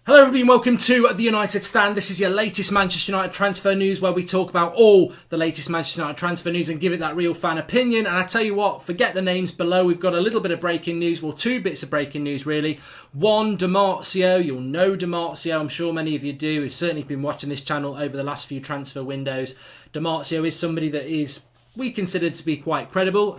Hello everybody and welcome to The United Stand. This is your latest Manchester United transfer news where we talk about all the latest Manchester United transfer news and give it that real fan opinion. And I tell you what, forget the names below. We've got a little bit of breaking news, well, two bits of breaking news really. One, Dimarzio. You'll know Dimarzio, I'm sure many of you do. We've certainly been watching this channel over the last few transfer windows. Dimarzio is somebody that we consider to be quite credible.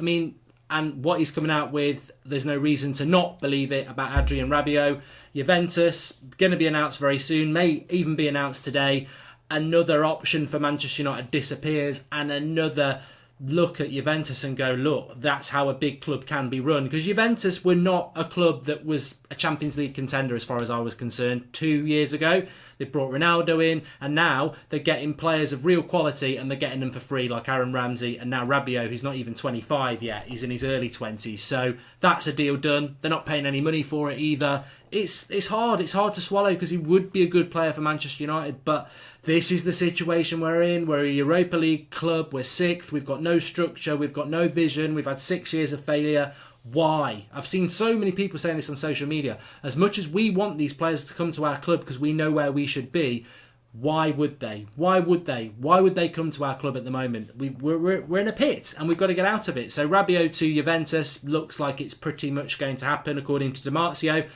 And what he's coming out with, there's no reason to not believe it about Adrian Rabiot. Juventus, going to be announced very soon, may even be announced today. Another option for Manchester United disappears and another look at Juventus and go, look, that's how a big club can be run. Because Juventus were not a club that was a Champions League contender as far as I was concerned 2 years ago. They brought Ronaldo in and now they're getting players of real quality and they're getting them for free like Aaron Ramsey and now Rabiot, who's not even 25 yet. He's in his early 20s. So that's a deal done. They're not paying any money for it either. It's hard to swallow because he would be a good player for Manchester United, but this is the situation we're in. We're a Europa League club, we're sixth, we've got no structure, we've got no vision, we've had 6 years of failure. Why? I've seen so many people saying this on social media. As much as we want these players to come to our club because we know where we should be, why would they? Why would they come to our club at the moment? We're in a pit and we've got to get out of it. So Rabiot to Juventus looks like it's pretty much going to happen according to Dimarzio.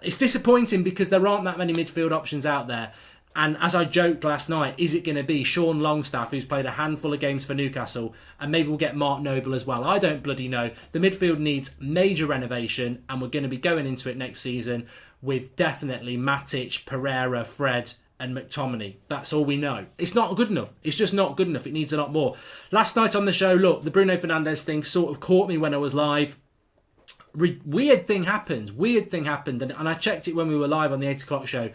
It's disappointing because there aren't that many midfield options out there. And as I joked last night, is it going to be Sean Longstaff, who's played a handful of games for Newcastle, and maybe we'll get Mark Noble as well? I don't bloody know. The midfield needs major renovation, and we're going to be going into it next season with definitely Matic, Pereira, Fred and McTominay. That's all we know. It's not good enough. It's just not good enough. It needs a lot more. Last night on the show, look, the Bruno Fernandes thing sort of caught me when I was live. Weird thing happened, and I checked it when we were live on the 8 o'clock show.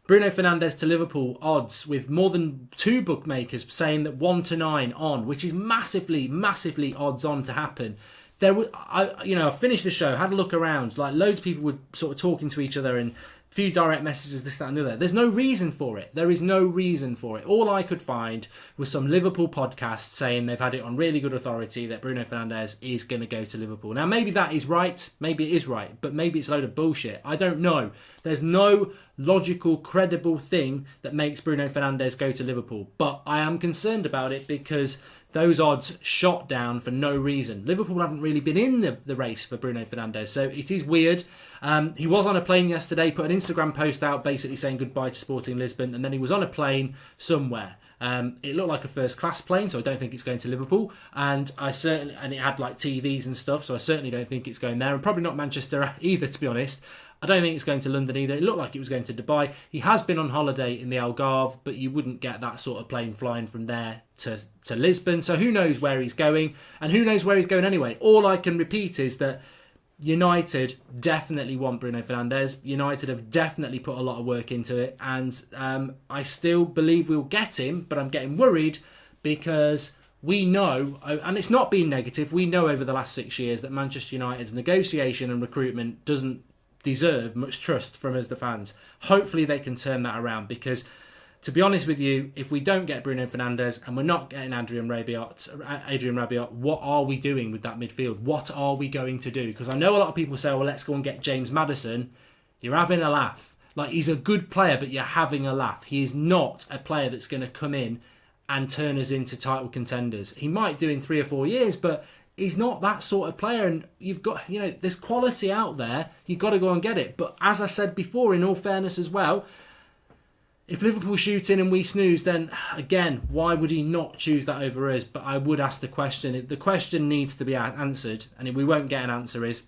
Bruno Fernandes to Liverpool odds with more than 2 bookmakers saying that 1 to 9 on, which is massively odds on to happen. I finished the show, had a look around, like loads of people were sort of talking to each other and a few direct messages, this, that and the other. There's no reason for it. There is no reason for it. All I could find was some Liverpool podcast saying they've had it on really good authority that Bruno Fernandes is going to go to Liverpool. Now, maybe that is right. Maybe it is right. But maybe it's a load of bullshit. I don't know. There's no logical, credible thing that makes Bruno Fernandes go to Liverpool. But I am concerned about it because those odds shot down for no reason. Liverpool haven't really been in the race for Bruno Fernandes, so it is weird. He was on a plane yesterday, put an Instagram post out basically saying goodbye to Sporting Lisbon, and then he was on a plane somewhere. It looked like a first-class plane, so I don't think it's going to Liverpool. And it had like TVs and stuff, so I certainly don't think it's going there, and probably not Manchester either, to be honest. I don't think it's going to London either. It looked like it was going to Dubai. He has been on holiday in the Algarve, but you wouldn't get that sort of plane flying from there to Lisbon. So who knows where he's going, and who knows where he's going anyway. All I can repeat is that United definitely want Bruno Fernandes. United have definitely put a lot of work into it, and I still believe we'll get him, but I'm getting worried because we know, and it's not been negative, we know over the last 6 years that Manchester United's negotiation and recruitment doesn't deserve much trust from us, the fans. Hopefully they can turn that around because, to be honest with you, if we don't get Bruno Fernandes and we're not getting Adrian Rabiot, what are we doing with that midfield? What are we going to do? Because I know a lot of people say, well, let's go and get James Maddison. You're having a laugh. Like, he's a good player, but you're having a laugh. He is not a player that's going to come in and turn us into title contenders. He might do in 3 or 4 years, but he's not that sort of player, and you've got, there's quality out there. You've got to go and get it. But as I said before, in all fairness as well, if Liverpool shoot in and we snooze, then again, why would he not choose that over us? But I would ask the question. The question needs to be answered, and if we won't get an answer, is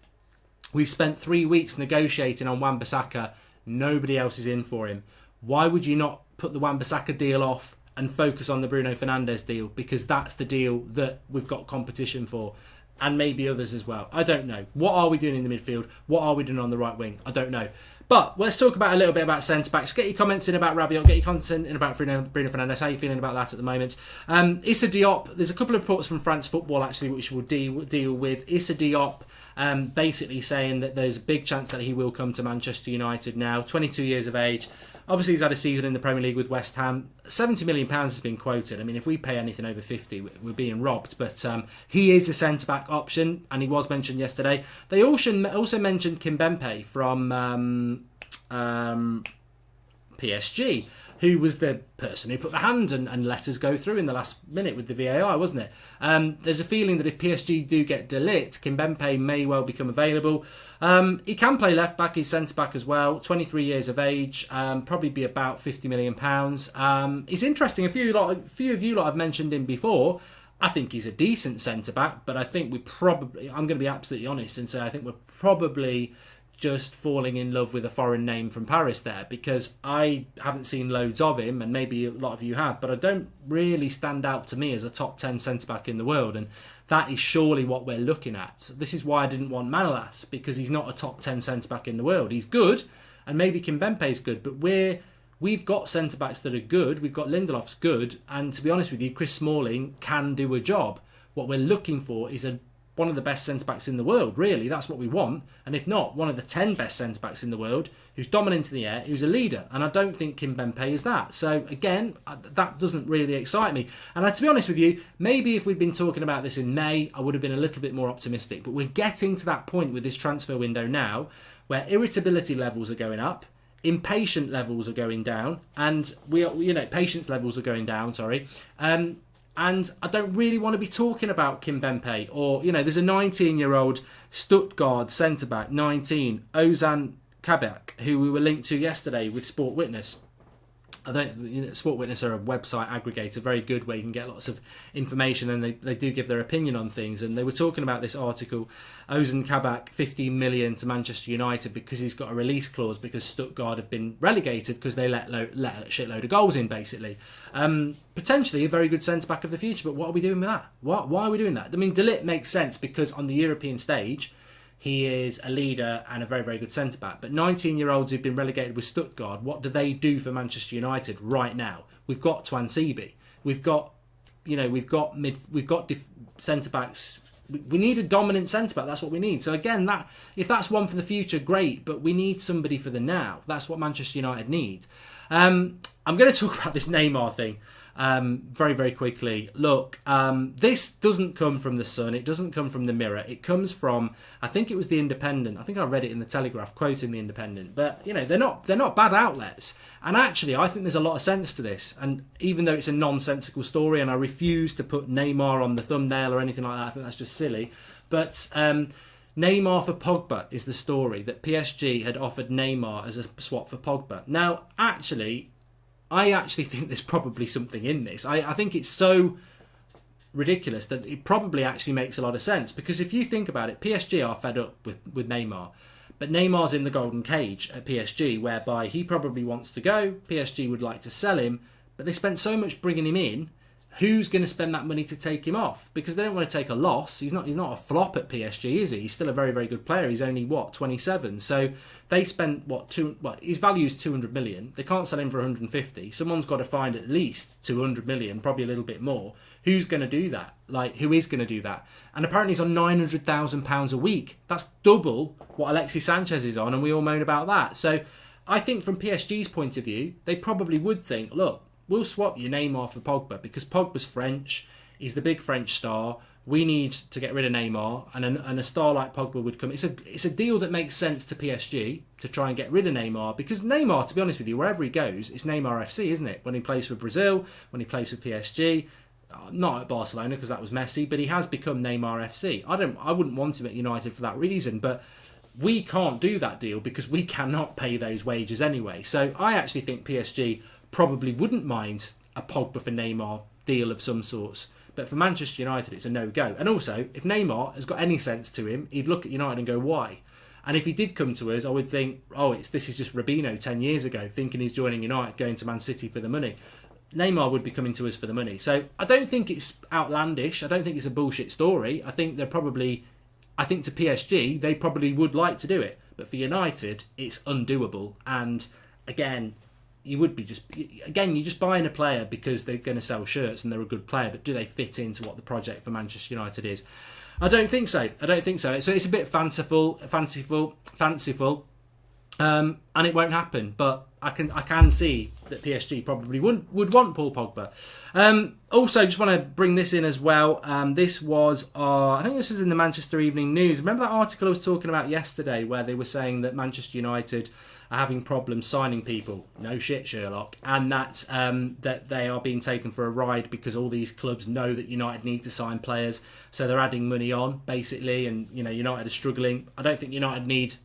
we've spent 3 weeks negotiating on Wan-Bissaka. Nobody else is in for him. Why would you not put the Wan-Bissaka deal off and focus on the Bruno Fernandes deal? Because that's the deal that we've got competition for, and maybe others as well. I don't know. What are we doing in the midfield? What are we doing on the right wing? I don't know. But let's talk about a little bit about centre-backs. Get your comments in about Rabiot. Get your comments in about Bruno Fernandes. How are you feeling about that at the moment? Issa Diop. There's a couple of reports from France Football, actually, which we'll deal with. Issa Diop basically saying that there's a big chance that he will come to Manchester United now. 22 years of age. Obviously, he's had a season in the Premier League with West Ham. £70 million has been quoted. I mean, if we pay anything over 50, we're being robbed. But he is a centre-back option, and he was mentioned yesterday. They also mentioned Kimpembe from PSG, who was the person who put the hand and let us go through in the last minute with the VAR, wasn't it? There's a feeling that if PSG do get de Ligt, Kimpembe may well become available. He can play left back, he's centre back as well, 23 years of age, probably be about £50 million. He's interesting. A few of you lot have mentioned him before. I think he's a decent centre back, but I think I'm going to be absolutely honest and say I think we're probably just falling in love with a foreign name from Paris there, because I haven't seen loads of him, and maybe a lot of you have, but I don't really stand out to me as a top 10 centre-back in the world, and that is surely what we're looking at. So this is why I didn't want Manolas, because he's not a top 10 centre-back in the world. He's good, and maybe Kimpembe's good, but we've got centre-backs that are good, we've got Lindelof's good, and to be honest with you, Chris Smalling can do a job. What we're looking for is one of the best centre-backs in the world, really. That's what we want. And if not, one of the 10 best centre-backs in the world, who's dominant in the air, who's a leader. And I don't think Kimpembe is that. So, again, that doesn't really excite me. And to be honest with you, maybe if we'd been talking about this in May, I would have been a little bit more optimistic. But we're getting to that point with this transfer window now, where irritability levels are going up, impatient levels are going down, and patience levels are going down, and I don't really want to be talking about Kimpembe, or, there's a 19-year-old Stuttgart centre-back, 19, Ozan Kabak, who we were linked to yesterday with Sport Witness. Sport Witness are a website aggregator, very good, where you can get lots of information, and they do give their opinion on things. And they were talking about this article, Ozan Kabak, 15 million to Manchester United because he's got a release clause because Stuttgart have been relegated because they let a shitload of goals in, basically. Potentially a very good centre-back of the future, but what are we doing with that? Why are we doing that? I mean, de Ligt makes sense because on the European stage, he is a leader and a very, very good centre-back. But 19-year-olds who've been relegated with Stuttgart, what do they do for Manchester United right now? We've got Tuanzebe. We've got centre-backs. We need a dominant centre-back. That's what we need. So again, if that's one for the future, great. But we need somebody for the now. That's what Manchester United need. I'm going to talk about this Neymar thing very, very quickly. Look, this doesn't come from the Sun. It doesn't come from the Mirror. It comes from, I think it was the Independent. I think I read it in the Telegraph, quoting the Independent. But they're not bad outlets. And actually, I think there's a lot of sense to this. And even though it's a nonsensical story, and I refuse to put Neymar on the thumbnail or anything like that, I think that's just silly. But Neymar for Pogba is the story, that PSG had offered Neymar as a swap for Pogba. Now, I actually think there's probably something in this. I think it's so ridiculous that it probably actually makes a lot of sense. Because if you think about it, PSG are fed up with Neymar. But Neymar's in the golden cage at PSG, whereby he probably wants to go. PSG would like to sell him. But they spent so much bringing him in. Who's going to spend that money to take him off? Because they don't want to take a loss. He's not a flop at PSG, is he? He's still a very, very good player. He's only, 27? So they spent, his value is 200 million. They can't sell him for 150. Someone's got to find at least 200 million, probably a little bit more. Who's going to do that? Who is going to do that? And apparently he's on £900,000 a week. That's double what Alexis Sanchez is on, and we all moan about that. So I think from PSG's point of view, they probably would think, look, we'll swap you Neymar for Pogba because Pogba's French. He's the big French star. We need to get rid of Neymar, and a star like Pogba would come. It's a deal that makes sense to PSG to try and get rid of Neymar, because Neymar, to be honest with you, wherever he goes, it's Neymar FC, isn't it? When he plays for Brazil, when he plays for PSG, not at Barcelona because that was Messi, but he has become Neymar FC. I wouldn't want him at United for that reason, but we can't do that deal because we cannot pay those wages anyway. So I actually think PSG probably wouldn't mind a Pogba for Neymar deal of some sorts. But for Manchester United, it's a no-go. And also, if Neymar has got any sense to him, he'd look at United and go, why? And if he did come to us, I would think, this is just Robinho 10 years ago, thinking he's joining United, going to Man City for the money. Neymar would be coming to us for the money. So I don't think it's outlandish. I don't think it's a bullshit story. I think to PSG, they probably would like to do it. But for United, it's undoable. And again, you're just buying a player because they're going to sell shirts and they're a good player, but do they fit into what the project for Manchester United is? I don't think so. So it's a bit fanciful. And it won't happen. But I can see that PSG probably would want Paul Pogba. Also, just want to bring this in as well. This was, I think this was in the Manchester Evening News. Remember that article I was talking about yesterday where they were saying that Manchester United are having problems signing people? No shit, Sherlock. And that they are being taken for a ride because all these clubs know that United need to sign players. So they're adding money on, basically. And, United are struggling. I don't think United need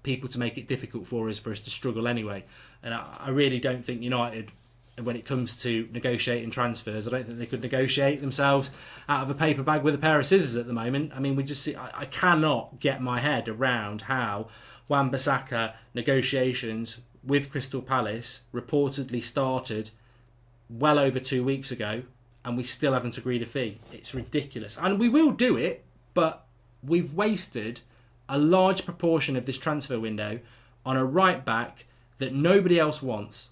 people to make it difficult for us to struggle anyway. And I really don't think United, when it comes to negotiating transfers, I don't think they could negotiate themselves out of a paper bag with a pair of scissors at the moment. I mean, we just see, I cannot get my head around how Wan-Bissaka negotiations with Crystal Palace reportedly started well over 2 weeks ago and we still haven't agreed a fee. It's ridiculous. And we will do it, but we've wasted a large proportion of this transfer window on a right back that nobody else wants.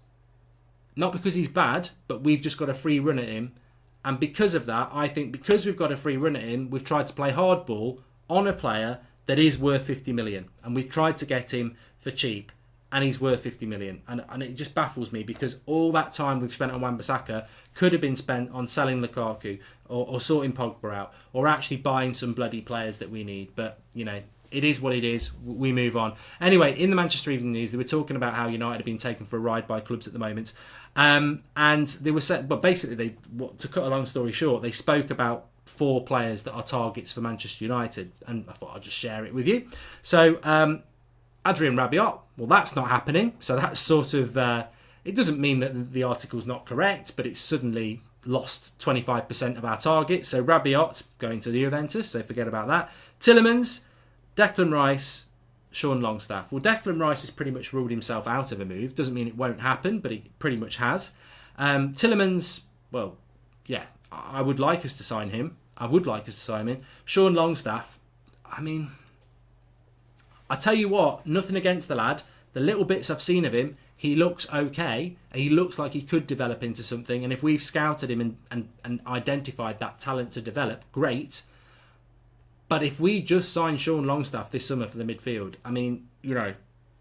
Not because he's bad, but we've just got a free run at him. And because of that, I think because we've got a free run at him, we've tried to play hardball on a player that is worth 50 million. And we've tried to get him for cheap. And he's worth 50 million. And it just baffles me because all that time we've spent on Wan-Bissaka could have been spent on selling Lukaku or sorting Pogba out or actually buying some bloody players that we need. But, it is what it is. We move on. Anyway, in the Manchester Evening News, they were talking about how United have been taken for a ride by clubs at the moment. And they were but basically, to cut a long story short, they spoke about 4 players that are targets for Manchester United. And I thought I'd just share it with you. So, Adrian Rabiot, well, that's not happening. So that's sort of, it doesn't mean that the article's not correct, but it's suddenly lost 25% of our target. So Rabiot going to the Juventus, so forget about that. Tielemans, Declan Rice, Sean Longstaff. Well, Declan Rice has pretty much ruled himself out of a move. Doesn't mean it won't happen, but he pretty much has. Tielemans, well, yeah, I would like us to sign him. Sean Longstaff, I mean, I tell you what, nothing against the lad. The little bits I've seen of him, he looks okay. He looks like he could develop into something. And if we've scouted him and identified that talent to develop, great. But if we just sign Sean Longstaff this summer for the midfield, I mean,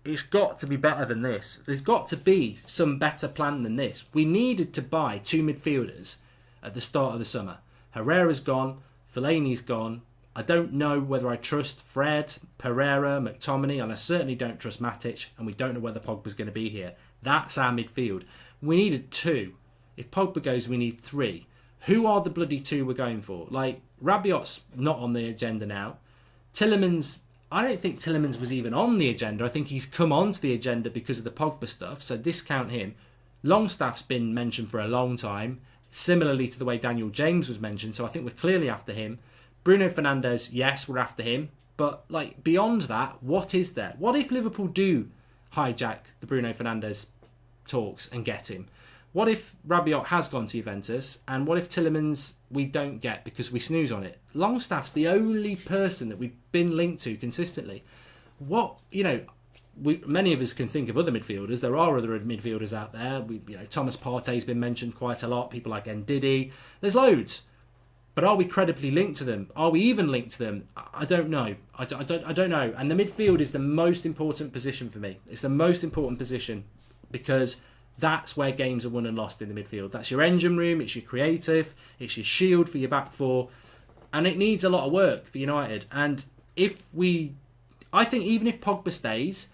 it's got to be better than this. There's got to be some better plan than this. We needed to buy 2 midfielders at the start of the summer. Herrera's gone. Fellaini's gone. I don't know whether I trust Fred, Pereira, McTominay, and I certainly don't trust Matic, and we don't know whether Pogba's going to be here. That's our midfield. We needed 2. If Pogba goes, we need 3. Who are the bloody 2 we're going for? Like, Rabiot's not on the agenda now. Tielemans, I don't think Tielemans was even on the agenda. I think he's come onto the agenda because of the Pogba stuff, so discount him. Longstaff's been mentioned for a long time, similarly to the way Daniel James was mentioned, so I think we're clearly after him. Bruno Fernandes, yes, we're after him. But, beyond that, what is there? What if Liverpool do hijack the Bruno Fernandes talks and get him? What if Rabiot has gone to Juventus? And what if Tielemans we don't get because we snooze on it? Longstaff's the only person that we've been linked to consistently. Many of us can think of other midfielders. There are other midfielders out there. Thomas Partey's been mentioned quite a lot. People like Ndidi. There's loads. But are we credibly linked to them? Are we even linked to them? I don't know. I don't know. And the midfield is the most important position for me. It's the most important position because that's where games are won and lost in the midfield. That's your engine room, it's your creative, it's your shield for your back four, and it needs a lot of work for United. And I think even if Pogba stays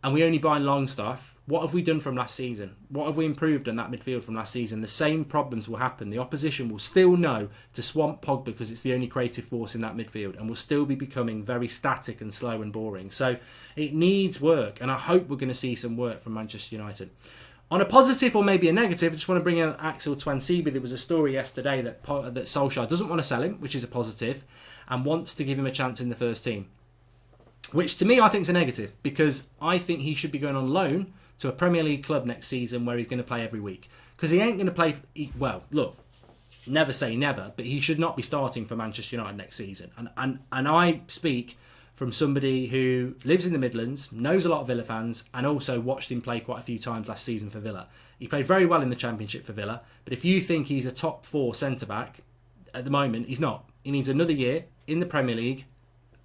and we only buy Longstaff, what have we done from last season? What have we improved on that midfield from last season? The same problems will happen. The opposition will still know to swamp Pogba because it's the only creative force in that midfield and will still be becoming very static and slow and boring. So it needs work, and I hope we're going to see some work from Manchester United. On a positive or maybe a negative, I just want to bring in Axel Tuanzebe. There was a story yesterday that Solskjaer doesn't want to sell him, which is a positive, and wants to give him a chance in the first team. Which to me I think is a negative, because I think he should be going on loan to a Premier League club next season where he's going to play every week. Because he ain't going to play... Well, look, never say never, but he should not be starting for Manchester United next season. And I speak from somebody who lives in the Midlands, knows a lot of Villa fans, and also watched him play quite a few times last season for Villa. He played very well in the Championship for Villa, but if you think he's a top 4 centre-back, at the moment, he's not. He needs another year in the Premier League,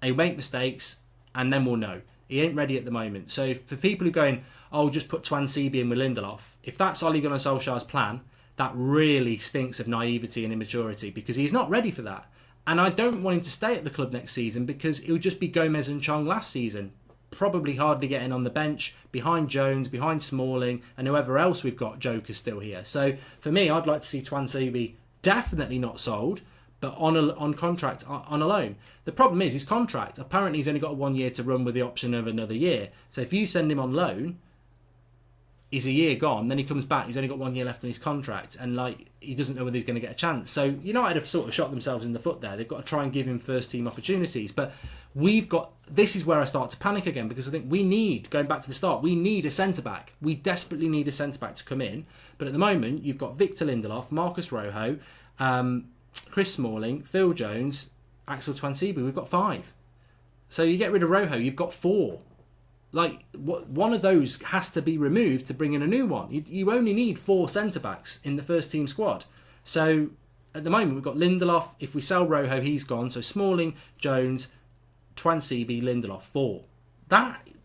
he'll make mistakes, and then we'll know. He ain't ready at the moment. So for people who are going, oh, just put Tuanzebe in with Lindelof, if that's Ole Gunnar Solskjaer's plan, that really stinks of naivety and immaturity, because he's not ready for that. And I don't want him to stay at the club next season, because it'll just be Gomez and Chong last season. Probably hardly getting on the bench, behind Jones, behind Smalling, and whoever else we've got, Joker's still here. So for me, I'd like to see Tuanzebe definitely not sold, but on contract, on a loan. The problem is his contract. Apparently he's only got 1 year to run with the option of another year. So if you send him on loan, he's a year gone, then he comes back, he's only got 1 year left on his contract, and like he doesn't know whether he's going to get a chance. So United have sort of shot themselves in the foot there. They've got to try and give him first team opportunities. But this is where I start to panic again, because I think we need, going back to the start, we need a centre-back. We desperately need a centre-back to come in. But at the moment, you've got Victor Lindelof, Marcus Rojo, Chris Smalling, Phil Jones, Axel Tuanzebe. We've got 5. So you get rid of Rojo, you've got 4. Like, one of those has to be removed to bring in a new one. You only need 4 centre-backs in the first team squad. So at the moment, we've got Lindelof. If we sell Rojo, he's gone. So Smalling, Jones, Tuanzebe, Lindelof, 4.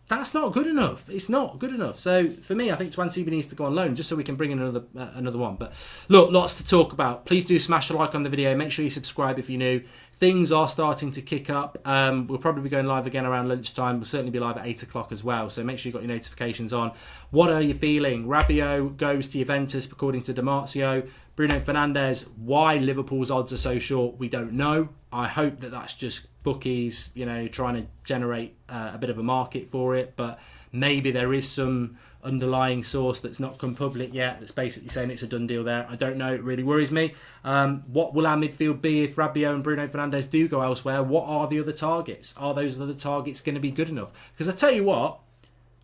That's not good enough. It's not good enough. So for me, I think Tuanzebe needs to go on loan just so we can bring in another one. But look, lots to talk about. Please do smash a like on the video. Make sure you subscribe if you're new. Things are starting to kick up. We'll probably be going live again around lunchtime. We'll certainly be live at 8 o'clock as well. So make sure you've got your notifications on. What are you feeling? Rabiot goes to Juventus, according to Damarcio. Bruno Fernandes, why Liverpool's odds are so short, we don't know. I hope that that's just bookies, trying to generate a bit of a market for it. But maybe there is some underlying source that's not come public yet that's basically saying it's a done deal there. I don't know. It really worries me. What will our midfield be if Rabiot and Bruno Fernandes do go elsewhere? What are the other targets? Are those other targets going to be good enough? Because I tell you what,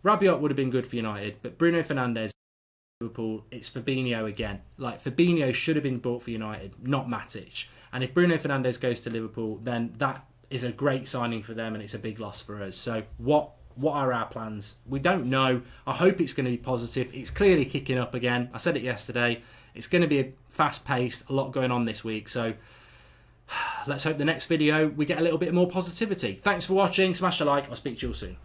Rabiot would have been good for United, but Bruno Fernandes, Liverpool, it's Fabinho again. Like, Fabinho should have been bought for United, not Matic. And if Bruno Fernandes goes to Liverpool, then that is a great signing for them, and it's a big loss for us. So what are our plans? We don't know. I hope it's going to be positive. It's clearly kicking up again. I said it yesterday. It's going to be a fast-paced, a lot going on this week. So let's hope the next video we get a little bit more positivity. Thanks for watching. Smash a like. I'll speak to you all soon.